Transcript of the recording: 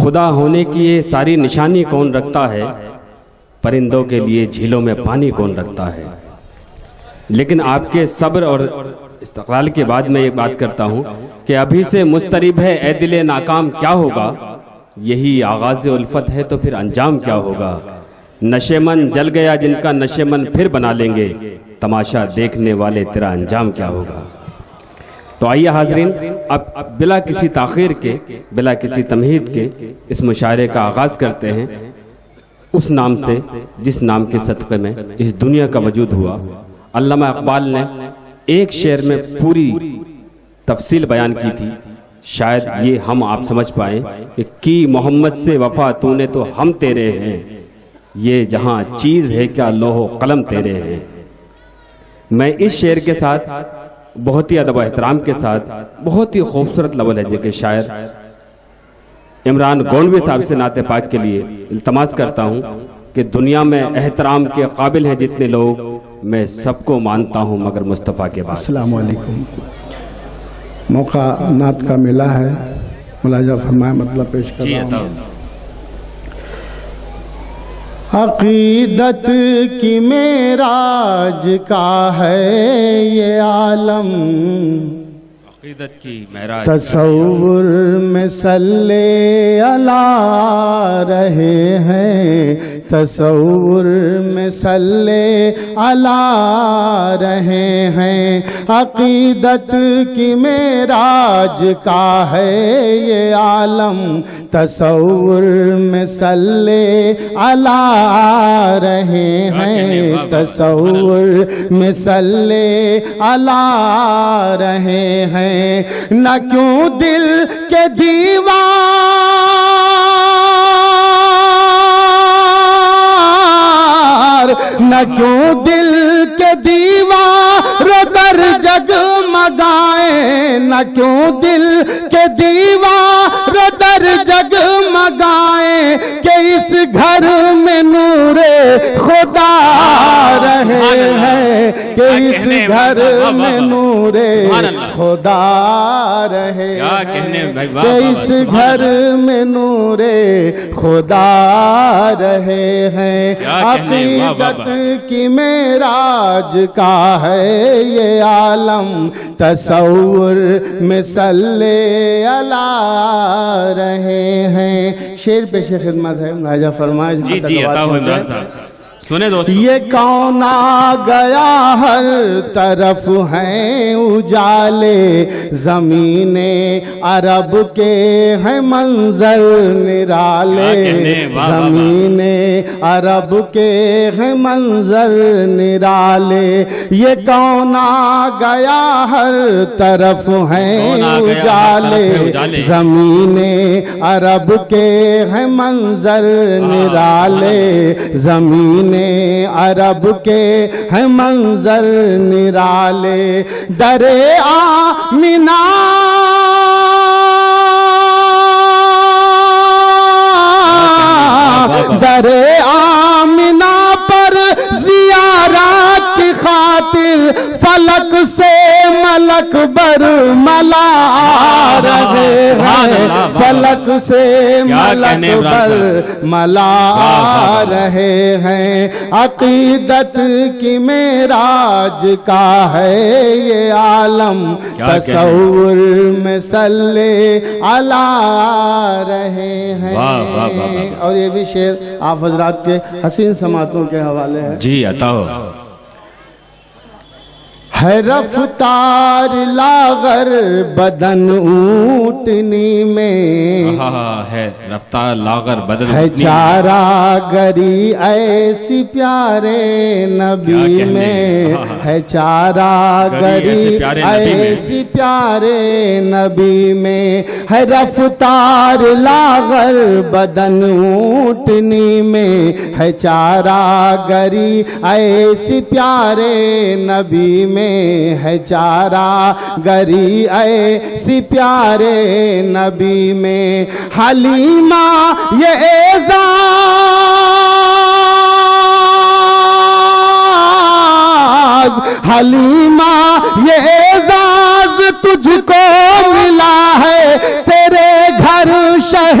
خدا ہونے کی یہ ساری نشانی کون رکھتا ہے، پرندوں کے لیے جھیلوں میں پانی کون رکھتا ہے۔ لیکن آپ کے صبر اور استقلال کے بعد میں یہ بات کرتا ہوں کہ ابھی سے مضطرب ہے اے دل ناکام کیا ہوگا، یہی آغاز الفت ہے تو پھر انجام کیا ہوگا۔ نشے من جل گیا جن کا نشے من پھر بنا لیں گے، تماشا دیکھنے والے تیرا انجام کیا ہوگا۔ تو آئیے حاضرین، اب بلا کسی تاخیر کے، بلا کسی تمہید کے اس مشاعرے کا آغاز کرتے ہیں اس نام سے جس نام کے صدقے میں اس دنیا کا وجود ہوا۔ علامہ اقبال نے ایک شعر میں پوری تفصیل بیان کی تھی، شاید یہ ہم آپ سمجھ پائیں کہ کی محمد سے وفا تو نے تو ہم تیرے ہیں، یہ جہاں چیز ہے کیا لوح و قلم تیرے ہیں۔ میں اس شعر کے ساتھ بہت ہی ادب و احترام کے ساتھ بہت ہی خوبصورت لب و لہجے کے شاعر عمران گونڈوی صاحب سے نعت پاک کے لیے التماس کرتا ہوں کہ دنیا میں احترام کے قابل ہیں جتنے لوگ، میں سب کو مانتا ہوں مگر مصطفیٰ کے بعد۔ السلام علیکم۔ موقع نعت کا ملا ہے، ملاحظہ فرمائے، مطلب پیش کر رہا ہوں۔ عقیدت کی معراج کا ہے یہ عالم، عقیدت کی معراج تصور میں صلی علی رہے ہیں، تصور میں صلی علی رہے ہیں۔ عقیدت کی معراج کا ہے یہ عالم، تصور میں صلی علی رہے ہیں، تصور میں صلی علی رہے ہیں۔ نہ کیوں دل کے دیوار، نہ کیوں دل کے دیوار در جگمگائیں، نہ کیوں دل کے دیوار در جگمگائیں، کہ اس گھر میں نور خدا رہے ہیں، کہ اس گھر میں نور خدا رہے ہیں، کہ اس گھر میں نور خدا رہے ہیں۔ عقیدت کی معراج کا ہے یہ عالم، تصور میں صلی علی رہے ہیں۔ شعر پیش خدمت ہے، ملاحظہ فرمائے۔ جی عطا ہو عمران صاحب، سنیں دوستو۔ یہ کون آ گیا ہر طرف ہیں اجالے، زمین عرب کے ہیں منظر نرالے، زمین عرب کے ہیں منظر نرالے۔ یہ کون آ گیا ہر طرف ہیں اجالے، زمین عرب کے ہیں منظر نرالے، زمین عرب کے ہیں منظر نرالے۔ در آمنہ در آمنہ پر زیارت کی خاطر فلک سے ملک برملا رہے ہیں، فلک سے ملک برملا رہے ہیں۔ عقیدت کی معراج کا ہے یہ عالم، تصور میں صلی علی رہے ہیں۔ اور یہ بھی شعر آپ حضرات کے حسین سماعتوں کے حوالے ہے۔ جی عطا ہو۔ ہے رفتار لاغر بدن اونٹنی میں، ہے رفتار لاغر بدن ہے چارہ گری ایسی پیارے نبی میں، ہے چارہ گری ایسی پیارے نبی میں۔ ہے رفتار لاغر بدن اونٹنی میں، ہے چارہ گری ایسی پیارے نبی میں، ہے چارہ گری ایسی پیارے نبی میں۔ حلیمہ یہ اعزاز، حلیمہ یہ اعزاز تجھ کو ملا ہے، تیرے گھر شہ